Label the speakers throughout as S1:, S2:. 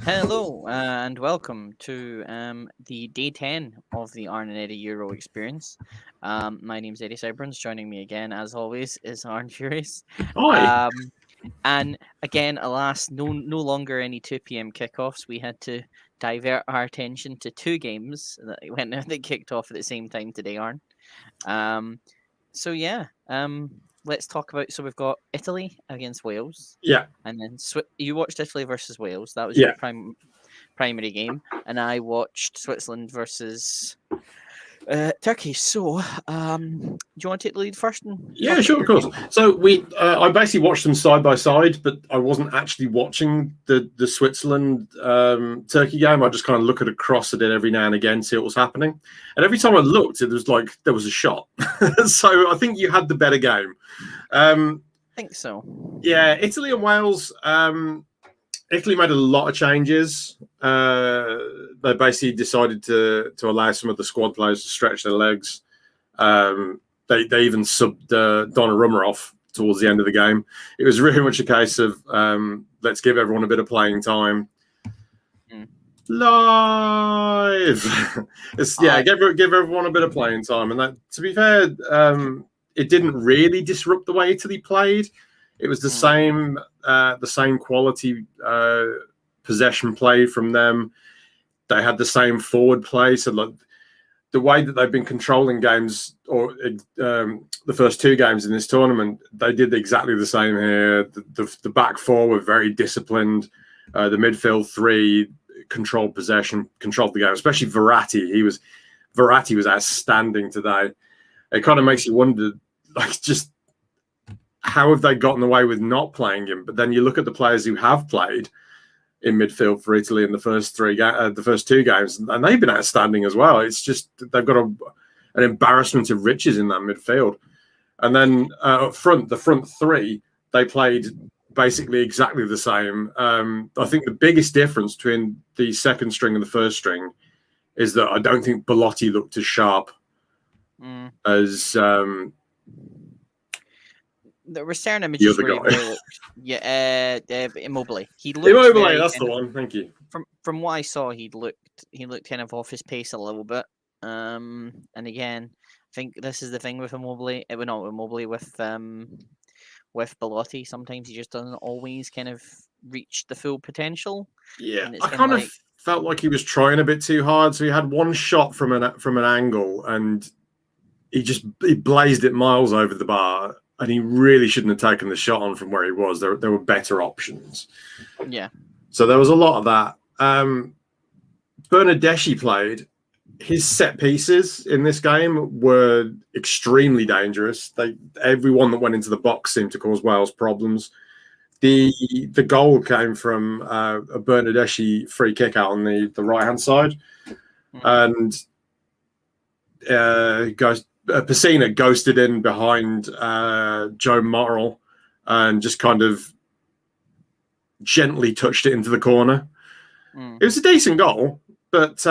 S1: Hello and welcome to the day 10 of the Arn Eddie Euro experience. My name's Eddie Cyburns. Joining me again, as always, is Arn Furious.
S2: Hi.
S1: Um, and again, alas, no longer any 2 p.m. kickoffs. We had to divert our attention to two games that kicked off at the same time today, Arn. Um, so yeah, let's talk about. So we've got Italy against Wales,
S2: Yeah,
S1: and then you watched Italy versus Wales. That was your
S2: yeah,
S1: primary game, and I watched Switzerland versus Turkey. So, do you want to take the lead first and
S2: yeah.
S1: talk about
S2: Sure, of
S1: your
S2: course.
S1: game?
S2: So I basically watched them side by side, but I wasn't actually watching the Switzerland Turkey game. I just kind of look at across at it every now and again, see what was happening, and every time I looked, it was like there was a shot. So I think you had the better game. Um,
S1: I think so.
S2: yeah, Italy and Wales. Italy made a lot of changes. They basically decided to allow some of the squad players to stretch their legs. Um, they even subbed Donnarumma off towards the end of the game. It was really much a case of let's give everyone a bit of playing time.
S1: Mm.
S2: Live, give everyone a bit of playing time, and that, to be fair, it didn't really disrupt the way Italy played. It was the same quality possession play from them. They had the same forward play, so like the way that they've been controlling games, or the first two games in this tournament, they did exactly the same here. The back four were very disciplined. The midfield three controlled possession, controlled the game. Especially Verratti was outstanding today. It kind of makes you wonder, like, just how have they gotten away with not playing him? But then you look at the players who have played in midfield for Italy in the first two games, and they've been outstanding as well. It's just they've got an embarrassment of riches in that midfield. And then up front, the front three, they played basically exactly the same. I think the biggest difference between the second string and the first string is that I don't think Belotti looked as sharp as
S1: There were certain
S2: the
S1: images
S2: other
S1: where he
S2: guy.
S1: really looked, Immobile. He looked
S2: Immobile,
S1: very
S2: that's
S1: kind
S2: the
S1: of
S2: one. Thank you.
S1: from what I saw. He looked kind of off his pace a little bit. And again, I think this is the thing with Immobile. Well, not with Immobile, with Belotti. Sometimes he just doesn't always kind of reach the full potential,
S2: Yeah,
S1: and it's
S2: I
S1: kind of
S2: kind of
S1: like,
S2: felt like he was trying a bit too hard. So he had one shot from an angle, and he blazed it miles over the bar, and he really shouldn't have taken the shot on from where he was. There were better options.
S1: yeah,
S2: So there was a lot of that. Bernardeschi played. His set pieces in this game were extremely dangerous. Everyone that went into the box seemed to cause Wales problems. The goal came from a Bernardeschi free kick out on the right hand side, and Pessina ghosted in behind Joe Morrill and just kind of gently touched it into the corner. It was a decent goal, but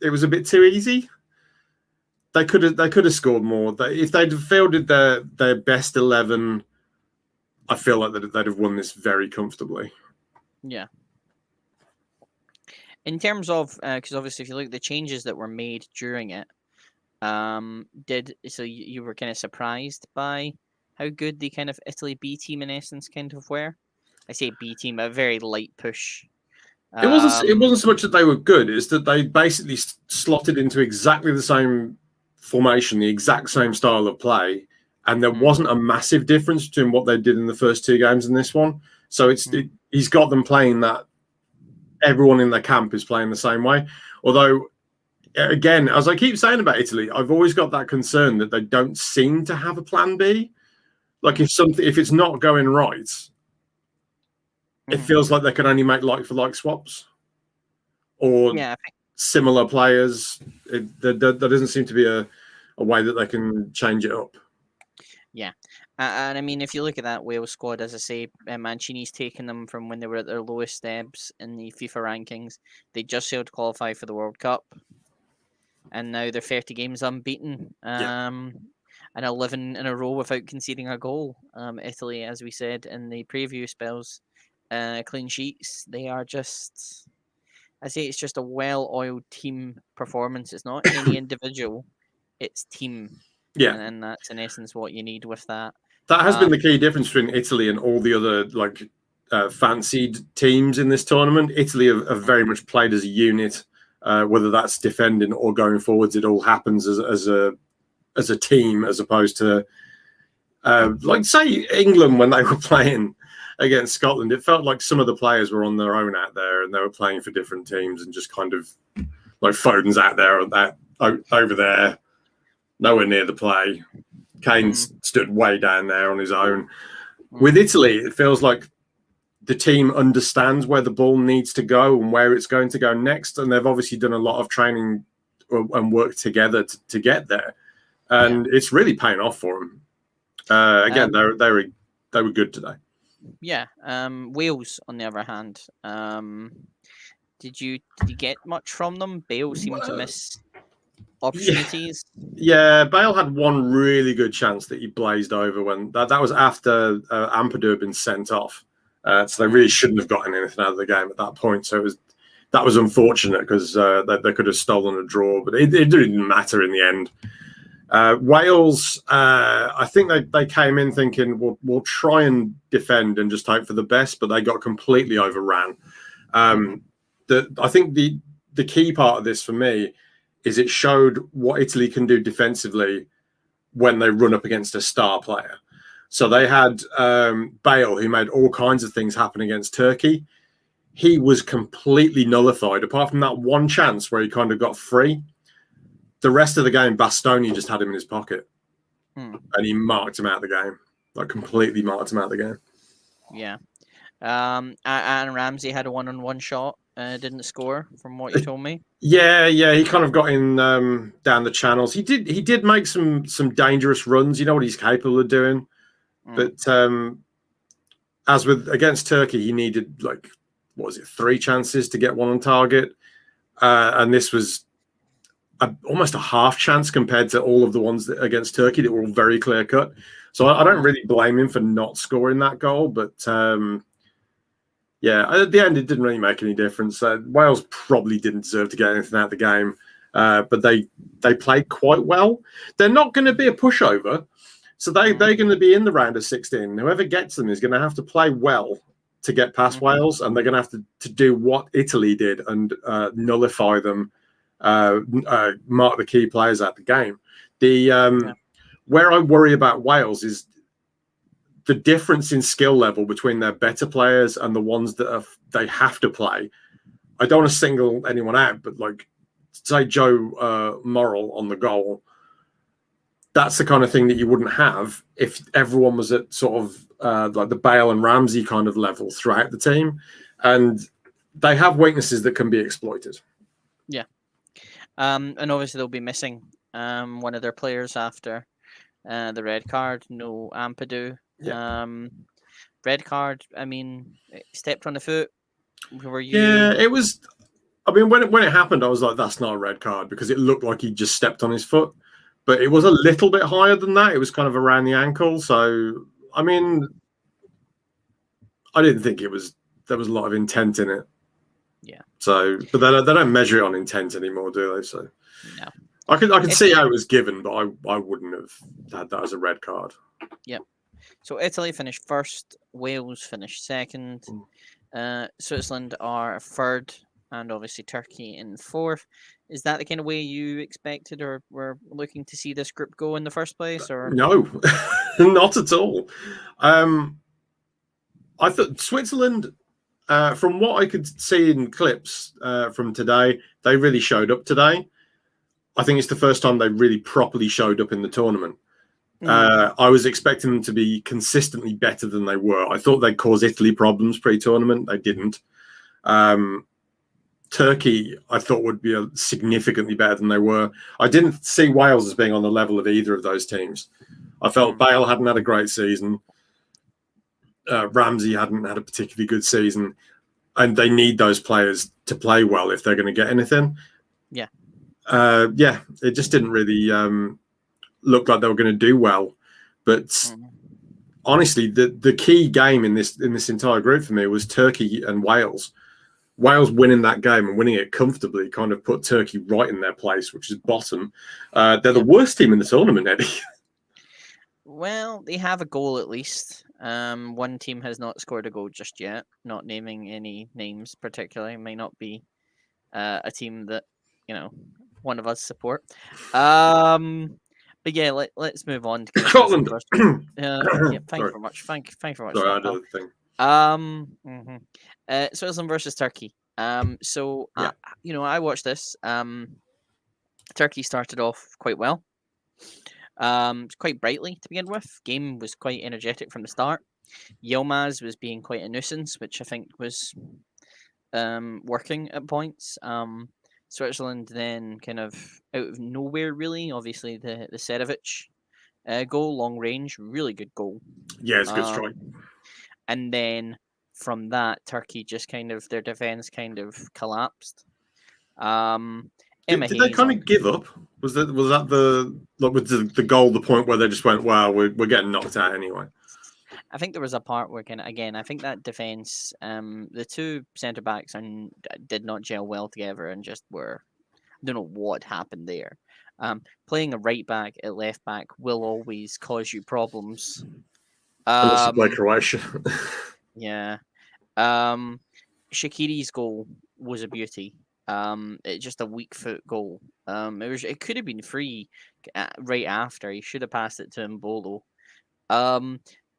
S2: it was a bit too easy. They could have scored more. If they'd fielded their best 11, I feel like they'd have won this very comfortably.
S1: yeah. In terms of, because obviously, if you look at the changes that were made during it, you were kind of surprised by how good the kind of Italy B team in essence kind of were? I say B team, a very light push.
S2: It wasn't so much that they were good; it's that they basically slotted into exactly the same formation, the exact same style of play, and there wasn't a massive difference between what they did in the first two games and this one. So he's got them playing that. Everyone in their camp is playing the same way. Although, again, as I keep saying about Italy, I've always got that concern that they don't seem to have a plan B. Like if it's not going right, it feels like they can only make like for like swaps or similar players. There doesn't seem to be a way that they can change it up.
S1: Yeah. And I mean, if you look at that Wales squad, as I say, Mancini's taken them from when they were at their lowest ebbs in the FIFA rankings. They just failed to qualify for the World Cup, and now they're 30 games unbeaten, and 11 in a row without conceding a goal. Italy, as we said in the preview spells, clean sheets. They are just I say it's just a well-oiled team performance. It's not any individual; it's team.
S2: Yeah,
S1: and that's in essence what you need with that.
S2: that has been the key difference between Italy and all the other fancied teams in this tournament. Italy have very much played as a unit, whether that's defending or going forwards. It all happens as a team, as opposed to say England when they were playing against Scotland. It felt like some of the players were on their own out there, and they were playing for different teams, and just kind of like Foden's out there or that over there, nowhere near the play. Kane stood way down there on his own. With Italy, it feels like the team understands where the ball needs to go and where it's going to go next, and they've obviously done a lot of training and work together to get there, and it's really paying off for them. Again, they were good today.
S1: Yeah. Wales, on the other hand, did you get much from them? Bale seemed to miss opportunities.
S2: Yeah, Bale had one really good chance that he blazed over when that was after Ampadu had been sent off. So they really shouldn't have gotten anything out of the game at that point. So that was unfortunate because they could have stolen a draw, but it didn't matter in the end. Wales, I think they came in thinking we'll try and defend and just hope for the best, but they got completely overran. I think the key part of this for me is it showed what Italy can do defensively when they run up against a star player. So they had Bale, who made all kinds of things happen against Turkey. He was completely nullified, apart from that one chance where he kind of got free. The rest of the game, Bastoni just had him in his pocket. And he marked him out of the game. Like, completely marked him out of the game.
S1: Yeah. Aaron Ramsey had a one-on-one shot. Didn't score, from what you told me. Yeah,
S2: he kind of got in down the channels. He did make some dangerous runs. You know what he's capable of doing. But as with against Turkey, he needed 3 chances to get one on target, and this was almost a half chance compared to all of the ones against Turkey that were all very clear cut. So I don't really blame him for not scoring that goal, but. At the end, it didn't really make any difference. Wales probably didn't deserve to get anything out of the game, but they played quite well. They're not going to be a pushover, so they're going to be in the round of 16. Whoever gets them is going to have to play well to get past Wales, and they're going to have to do what Italy did and nullify them, mark the key players out the game. Where I worry about Wales is the difference in skill level between their better players and the ones that they have to play. I don't want to single anyone out, but say Joe Morrell on the goal, that's the kind of thing that you wouldn't have if everyone was at sort of the Bale and Ramsey kind of level throughout the team. And they have weaknesses that can be exploited.
S1: Yeah. And obviously they'll be missing one of their players after the red card. No Ampadu. Yeah. Red card. I mean, stepped on the foot. Were you?
S2: Yeah, it was. I mean, when it happened, I was like, "That's not a red card," because it looked like he just stepped on his foot, but it was a little bit higher than that. It was kind of around the ankle. So, I mean, I didn't think there was a lot of intent in it.
S1: Yeah.
S2: So, but they don't measure it on intent anymore, do they? So,
S1: no.
S2: I can see how it was given, but I wouldn't have had that as a red card.
S1: Yep. So Italy finished first, Wales finished second, Switzerland are third, and obviously Turkey in fourth. Is that the kind of way you expected or were looking to see this group go in the first place? Or
S2: no, not at all. I thought Switzerland, from what I could see in clips from today, they really showed up today. I think it's the first time they really properly showed up in the tournament. I was expecting them to be consistently better than they were. I thought they'd cause Italy problems pre-tournament. They didn't. Turkey, I thought, would be significantly better than they were. I didn't see Wales as being on the level of either of those teams. I felt Bale hadn't had a great season. Ramsey hadn't had a particularly good season. And they need those players to play well if they're going to get anything.
S1: Yeah.
S2: It just didn't really... looked like they were going to do well, but honestly, the key game in this entire group for me was Turkey and Wales. Wales winning that game and winning it comfortably kind of put Turkey right in their place, which is bottom. They're the worst team in the tournament, Eddie.
S1: Well, they have a goal at least. One team has not scored a goal just yet. Not naming any names particularly. It may not be a team that one of us support. But yeah, let's move on to kind of
S2: Scotland.
S1: yeah, thank you very much. Thank you very much.
S2: Sorry, I
S1: For
S2: had a thing.
S1: Switzerland versus Turkey. So
S2: Yeah.
S1: I watched this. Turkey started off quite well. Quite brightly to begin with. Game was quite energetic from the start. Yilmaz was being quite a nuisance, which I think was working at points. Switzerland then kind of out of nowhere, really. Obviously, the Serovic goal, long range, really good goal.
S2: Yeah, it's a good strike.
S1: And then from that, Turkey just kind of their defense kind of collapsed.
S2: Did they kind of give up? Was that the goal the point where they just went, "Wow, we're getting knocked out anyway"?
S1: I think there was a part where I think that defense, the two centre backs did not gel well together and just were. I don't know what happened there. Playing a right back at left back will always cause you problems.
S2: Unless you play Croatia.
S1: Yeah. Shaqiri's goal was a beauty. Just a weak foot goal. It could have been free right after. He should have passed it to Mbolo.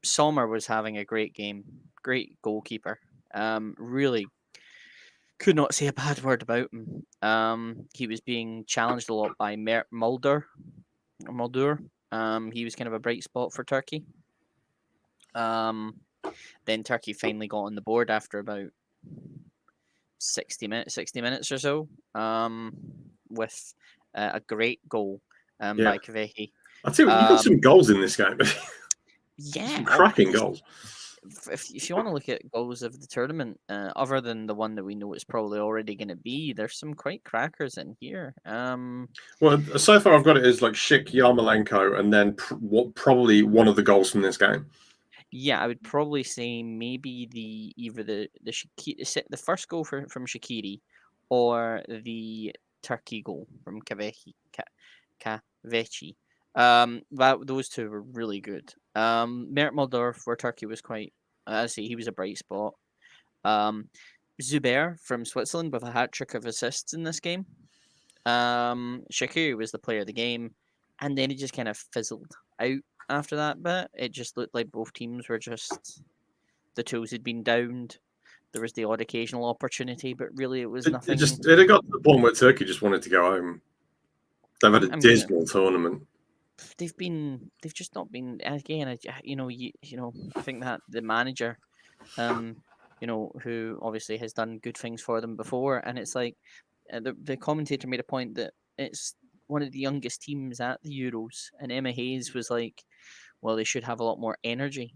S1: Sommer was having a great game. Great goalkeeper. Really could not say a bad word about him. He was being challenged a lot by Mulder. He was kind of a bright spot for Turkey. Then Turkey finally got on the board after about 60 minutes or so, with a great goal by Kavehi.
S2: I tell you, you got some goals in this game.
S1: Yeah,
S2: some cracking goals.
S1: If you want to look at goals of the tournament, other than the one that we know it's probably already going to be, there's some quite crackers in here.
S2: Well, so far I've got it as like Schick, Yarmolenko, and then probably one of the goals from this game.
S1: Yeah, I would probably say maybe the first goal from Shaqiri, or the Turkey goal from Kavechi. Those two were really good. Mert Mulder for Turkey was quite. I say he was a bright spot. Zubair from Switzerland with a hat trick of assists in this game. Shaqiri was the player of the game, and then it just kind of fizzled out after that bit. It just looked like both teams were just the tools had been downed. There was the odd occasional opportunity, but really it was nothing.
S2: It had got to the point where Turkey just wanted to go home. They've had a dismal tournament.
S1: They've just not been again. I think that the manager, who obviously has done good things for them before, and it's like the commentator made a point that it's one of the youngest teams at the Euros, and Emma Hayes was like, well, they should have a lot more energy.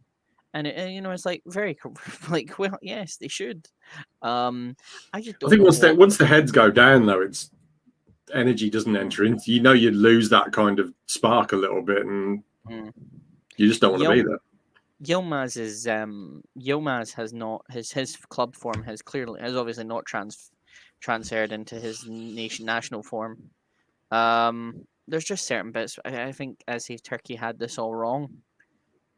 S1: And it's like very like, well, yes, they should. I just don't.
S2: I think once the heads go down, though, it's energy doesn't enter into. You'd lose that kind of spark a little bit, and you just don't want to be there.
S1: Yilmaz has not his club form has obviously not transferred into his national form. There's just certain bits. I think as if Turkey had this all wrong.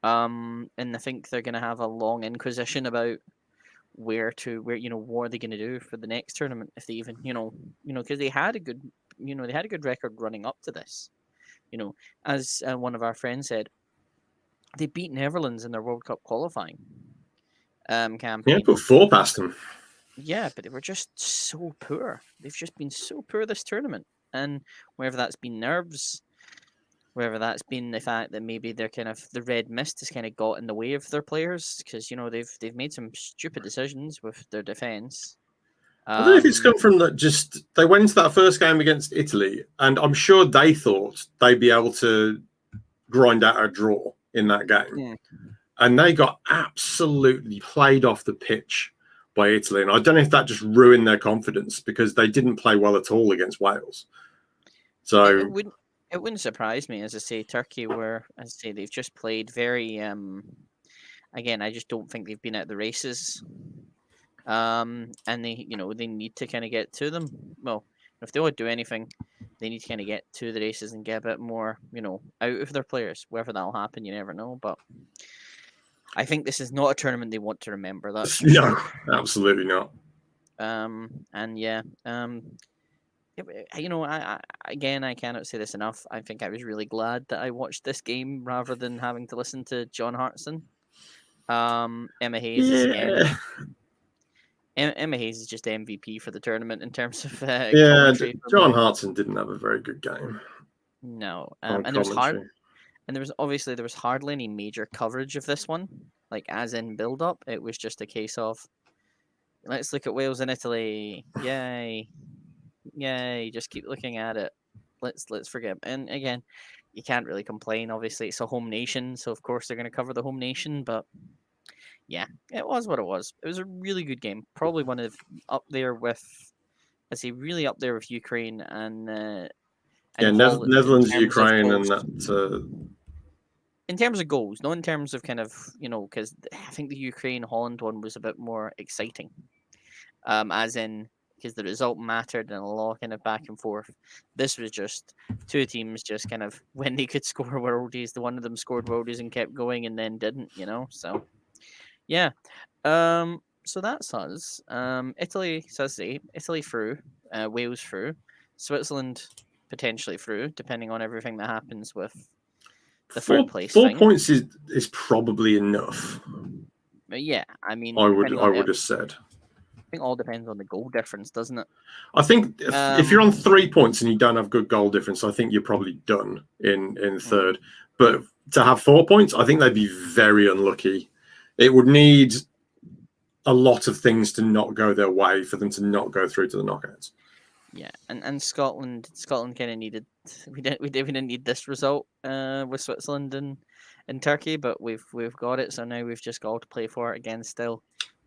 S1: And I think they're going to have a long inquisition about what are they going to do for the next tournament if they even because they had a good record running up to this. As one of our friends said, they beat Netherlands in their World Cup qualifying campaign.
S2: Yeah, put 4 past them.
S1: Yeah, but they were just so poor. They've just been so poor this tournament, and whether that's been nerves, whether that's been the fact that maybe they're kind of the red mist has kind of got in the way of their players because they've made some stupid decisions with their defense.
S2: I don't know if it's come from that. Just they went into that first game against Italy, and I'm sure they thought they'd be able to grind out a draw in that game, and they got absolutely played off the pitch by Italy. And I don't know if that just ruined their confidence because they didn't play well at all against Wales. So.
S1: It wouldn't surprise me, as I say, Turkey they've just played very. Again, I just don't think they've been at the races. and they they need to kind of get to them. Well, if they would do anything, they need to kind of get to the races and get a bit more out of their players. Whether that'll happen, you never know. But I think this is not a tournament they want to remember. That's for
S2: No,
S1: sure.
S2: absolutely not.
S1: And yeah, again, I cannot say this enough. I think I was really glad that I watched this game rather than having to listen to John Hartson. Emma Hayes is again. Emma Hayes is just MVP for the tournament in terms of commentary.
S2: John Hartson didn't have a very good game.
S1: No, and there was hardly any major coverage of this one, like as in build up. It was just a case of let's look at Wales and Italy. Yay. Just keep looking at it. Let's forget. And again, you can't really complain. Obviously, it's a home nation, so of course they're going to cover the home nation. But yeah, it was what it was. It was a really good game. Probably one of up there with, really up there with Ukraine and
S2: Netherlands, Ukraine, and that.
S1: In terms of goals, not in terms of kind of because I think the Ukraine Holland one was a bit more exciting, as in because the result mattered and a lot kind of back and forth. This was just two teams just kind of when they could score worldies, the one of them scored worldies and kept going and then didn't, So yeah, so that's us. Italy, so Italy through, Wales through, Switzerland potentially through, depending on everything that happens with the third place.
S2: 4 points is probably enough.
S1: But yeah, I mean,
S2: I would have said.
S1: I think all depends on the goal difference, doesn't it?
S2: I think if you're on 3 points and you don't have good goal difference, I think you're probably done in third. But to have 4 points, I think they'd be very unlucky. It would need a lot of things to not go their way for them to not go through to the knockouts.
S1: Yeah, and Scotland kind of needed. We didn't need this result with Switzerland and Turkey, but we've got it. So now we've just got to play for it again still.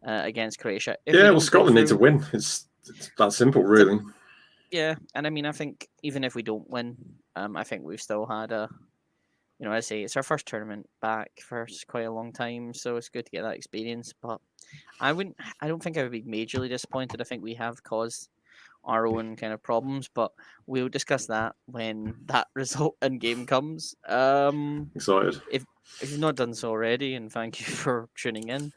S1: Against Croatia.
S2: Scotland need to win. It's that simple, really.
S1: Yeah, and I mean, I think even if we don't win, I think we've still had I say it's our first tournament back for quite a long time, so it's good to get that experience. But I don't think I would be majorly disappointed. I think we have caused our own kind of problems, but we'll discuss that when that result and game comes.
S2: Excited.
S1: If you've not done so already, and thank you for tuning in,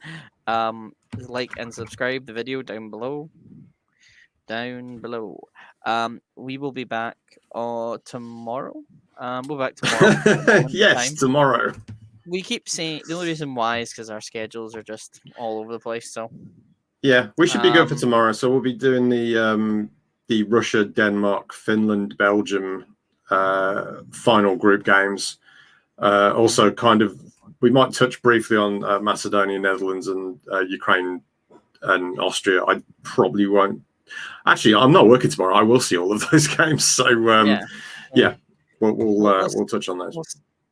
S1: like and subscribe the video down below. We will be back tomorrow. We'll be back tomorrow.
S2: Yes, tomorrow.
S1: We keep saying the only reason why is because our schedules are just all over the place. So
S2: yeah, we should be good for tomorrow. So we'll be doing the Russia, Denmark, Finland, Belgium final group games. Also, kind of, we might touch briefly on Macedonia, Netherlands, and Ukraine and Austria. I probably won't. Actually, I'm not working tomorrow. I will see all of those games. So we'll touch on those.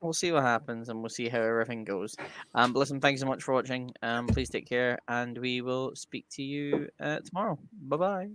S1: We'll see what happens, and we'll see how everything goes. But listen, thanks so much for watching. Please take care, and we will speak to you tomorrow. Bye bye.